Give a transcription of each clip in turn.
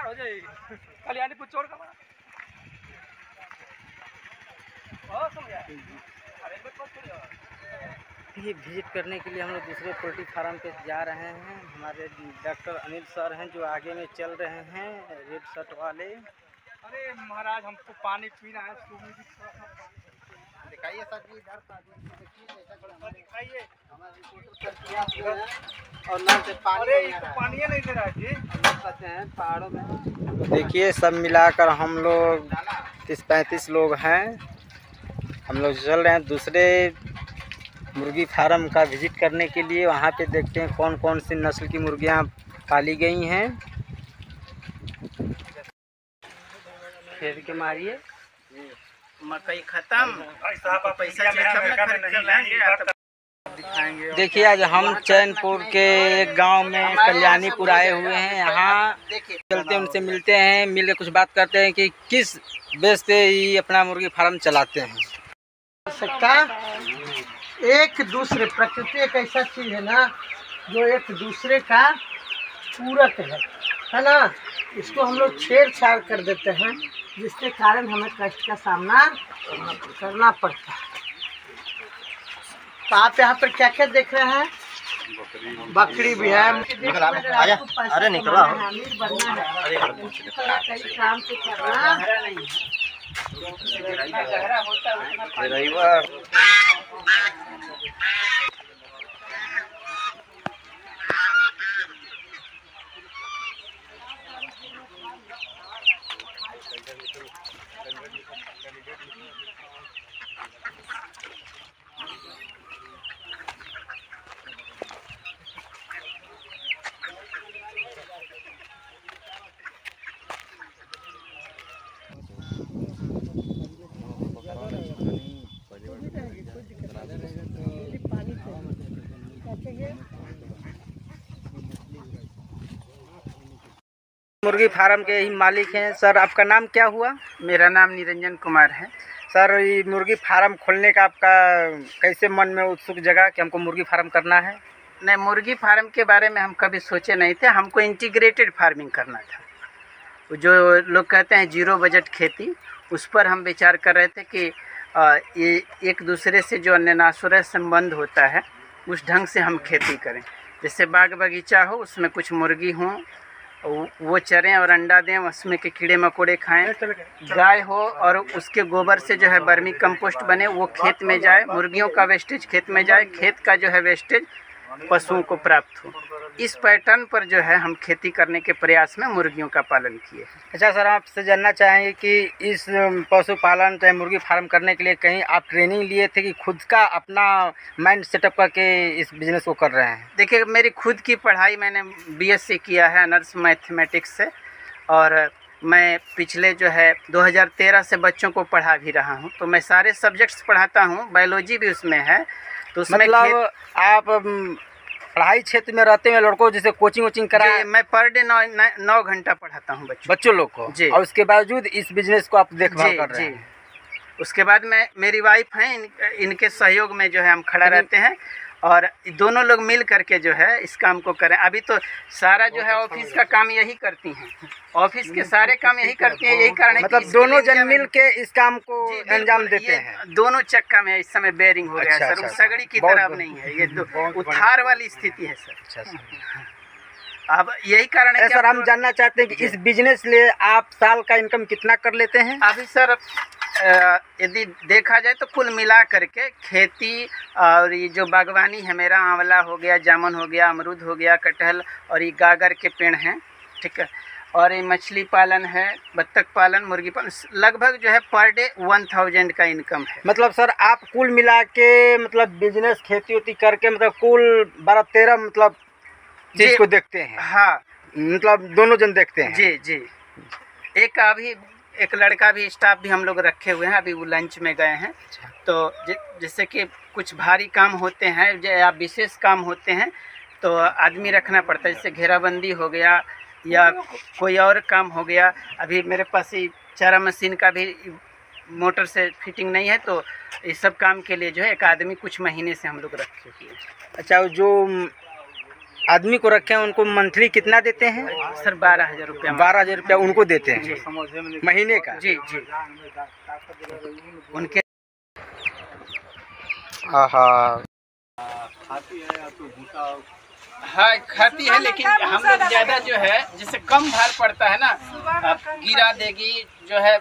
कल्याणीपुर छोड़ का ये विजिट करने के लिए हम लोग दूसरे पोल्ट्री फार्म पे जा रहे हैं। हमारे डॉक्टर अनिल सर हैं जो आगे में चल रहे हैं, रेड शर्ट वाले। अरे महाराज हमको पानी पीना है, दिखाइए सर जी, इधर दिखाइए। और ना से पानी नहीं दे रहा है जी, कहते हैं पहाड़ों में। देखिए सब मिलाकर हम लोग 30-35 लोग हैं। हम लोग चल रहे हैं दूसरे मुर्गी फार्म का विजिट करने के लिए। वहाँ पे देखते हैं कौन कौन सी नस्ल की मुर्गियाँ पाली गई हैं। खेल के मारिए, मकई खत्म, पैसा दिखाएंगे। देखिए आज हम चैनपुर के एक गांव में कल्याणीपुर आए हुए हैं। यहाँ चलते उनसे मिलते हैं, मिल के कुछ बात करते हैं कि किस बेस पे ये अपना मुर्गी फार्म चलाते हैं। सकता एक दूसरे, प्रकृति एक ऐसा चीज है ना जो एक दूसरे का पूरक है ना। इसको हम लोग छेड़छाड़ कर देते हैं, जिसके कारण हमें कष्ट का सामना करना पड़ता है। तो आप यहाँ पर क्या क्या देख रहे हैं? बकरी भी है। अरे निकला अमीर बनना है, कई काम से करना मुर्गी फार्म के ही मालिक हैं। सर आपका नाम क्या हुआ? मेरा नाम निरंजन कुमार है। सर ये मुर्गी फार्म खोलने का आपका कैसे मन में उत्सुक जगा कि हमको मुर्गी फार्म करना है? नहीं, मुर्गी फार्म के बारे में हम कभी सोचे नहीं थे। हमको इंटीग्रेटेड फार्मिंग करना था। जो लोग कहते हैं जीरो बजट खेती, उस पर हम विचार कर रहे थे कि ये एक दूसरे से जो अन्यनासुर संबंध होता है उस ढंग से हम खेती करें। जैसे बाग बगीचा हो, उसमें कुछ मुर्गी हों, वो चरें और अंडा दें, उसमें के कीड़े मकोड़े खाएं। गाय हो और उसके गोबर से जो है वर्मी कंपोस्ट बने, वो खेत में जाए। मुर्गियों का वेस्टेज खेत में जाए, खेत का जो है वेस्टेज पशुओं को प्राप्त हो। इस पैटर्न पर जो है हम खेती करने के प्रयास में मुर्गियों का पालन किए। अच्छा सर, आपसे जानना चाहेंगे कि इस पशुपालन चाहे मुर्गी फार्म करने के लिए कहीं आप ट्रेनिंग लिए थे कि खुद का अपना माइंड सेटअप करके इस बिज़नेस को कर रहे हैं? देखिए, मेरी खुद की पढ़ाई मैंने BSc किया है ऑनर्स मैथमेटिक्स से, और मैं पिछले जो है 2013 से बच्चों को पढ़ा भी रहा हूँ। तो मैं सारे सब्जेक्ट्स पढ़ाता हूँ, बायोलॉजी भी उसमें है। तो उसमें मतलब आप पढ़ाई क्षेत्र में रहते हैं, लड़कों जैसे कोचिंग वोचिंग करा? मैं पर डे 9 घंटा पढ़ाता हूँ बच्चों लोग को जी। और उसके बावजूद इस बिजनेस को आप देखभाल कर रहे हैं? उसके बाद मेरी वाइफ हैं, इनके सहयोग में जो है हम खड़ा रहते हैं, और दोनों लोग मिल करके जो है इस काम को करें। अभी तो सारा जो है ऑफिस का काम यही करती हैं, ऑफिस के सारे काम यही करती हैं। यही कारण है मतलब दोनों जन मिल के इस काम को अंजाम देते हैं। दोनों चक्का में इस समय बेयरिंग हो गया है सर। सगड़ी की तरह अब नहीं है, ये उतार वाली स्थिति है सर। अब यही कारण है सर, हम जानना चाहते हैं कि इस बिजनेस लिए आप साल का इनकम कितना कर लेते हैं? अभी सर यदि देखा जाए तो कुल मिला करके खेती और ये जो बागवानी है मेरा, आंवला हो गया, जामुन हो गया, अमरूद हो गया, कटहल, और ये गागर के पेड़ हैं, ठीक है, और ये मछली पालन है, बत्तख पालन, मुर्गी पालन, लगभग जो है पर डे 1000 का इनकम है। मतलब सर आप कुल मिला के मतलब बिजनेस खेती उती करके मतलब कुल 12-13 मतलब चीज को देखते हैं? हाँ, मतलब दोनों जन देखते हैं? जी जी। एक लड़का भी, स्टाफ भी हम लोग रखे हुए हैं। अभी वो लंच में गए हैं। तो जैसे कि कुछ भारी काम होते हैं या विशेष काम होते हैं तो आदमी रखना पड़ता है। जैसे घेराबंदी हो गया या कोई और काम हो गया। अभी मेरे पास ही चारा मशीन का भी मोटर से फिटिंग नहीं है, तो इस सब काम के लिए जो है एक आदमी कुछ महीने से हम लोग रखे हुए हैं। अच्छा, जो आदमी को रखे हैं उनको मंथली कितना देते हैं? सर 12,000 रुपया। 12,000 रुपया उनको देते हैं महीने का? जी जी। उनके हाँ हाँ खाती है, लेकिन हम लोग ज़्यादा जो है जैसे कम भार पड़ता है ना, अब गिरा देगी जो है,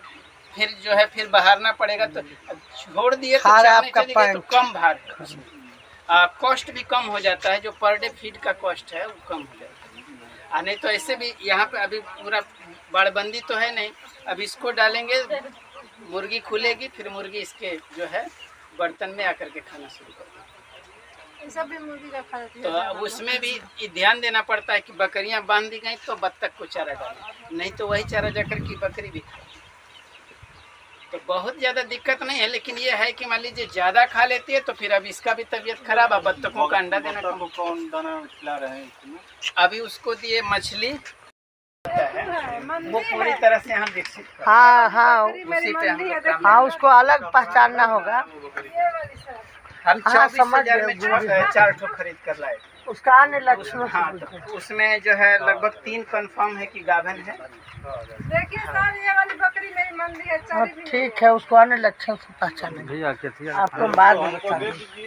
फिर बहारना पड़ेगा, तो छोड़ दिए तो चलने चलेगी तो कम भार है। कॉस्ट भी कम हो जाता है, जो पर डे फीड का कॉस्ट है वो कम हो जाता है। नहीं तो ऐसे भी यहाँ पे अभी पूरा बाड़बंदी तो है नहीं, अब इसको डालेंगे, मुर्गी खुलेगी, फिर मुर्गी इसके जो है बर्तन में आकर के खाना शुरू कर देगी। सब भी मुर्गी का खाना तो अब उसमें भी ध्यान देना पड़ता है कि बकरियां बांध दी गई तो बत्तख को चारा डालें, नहीं तो वही चारा जाकर की बकरी भी खाए। तो बहुत ज़्यादा दिक्कत नहीं है, लेकिन ये है कि मान लीजिए ज़्यादा खा लेती है तो फिर अब इसका भी तबीयत खराब है। बत्तखों का अंडा देना कौन दाना खिला रहे हैं? अभी उसको दिए मछली, वो पूरी तरह से हम विकसित। हाँ हाँ उसी पे हम लोग काम हाँ, उसको अलग पहचानना होगा। हम हाँ, समझ 24,000 में 4 ठो खरीद कर लाए। उसका अन्य लक्षण। हाँ, तो उसमें जो है लगभग 3 कंफर्म है कि गाभन है। देखिए सर, ये वाली बकरी मेरी मंदी है, हाँ, ठीक है, उसको अन्य लक्षण से पहचानेंगे। आपको बाद में बता देंगे।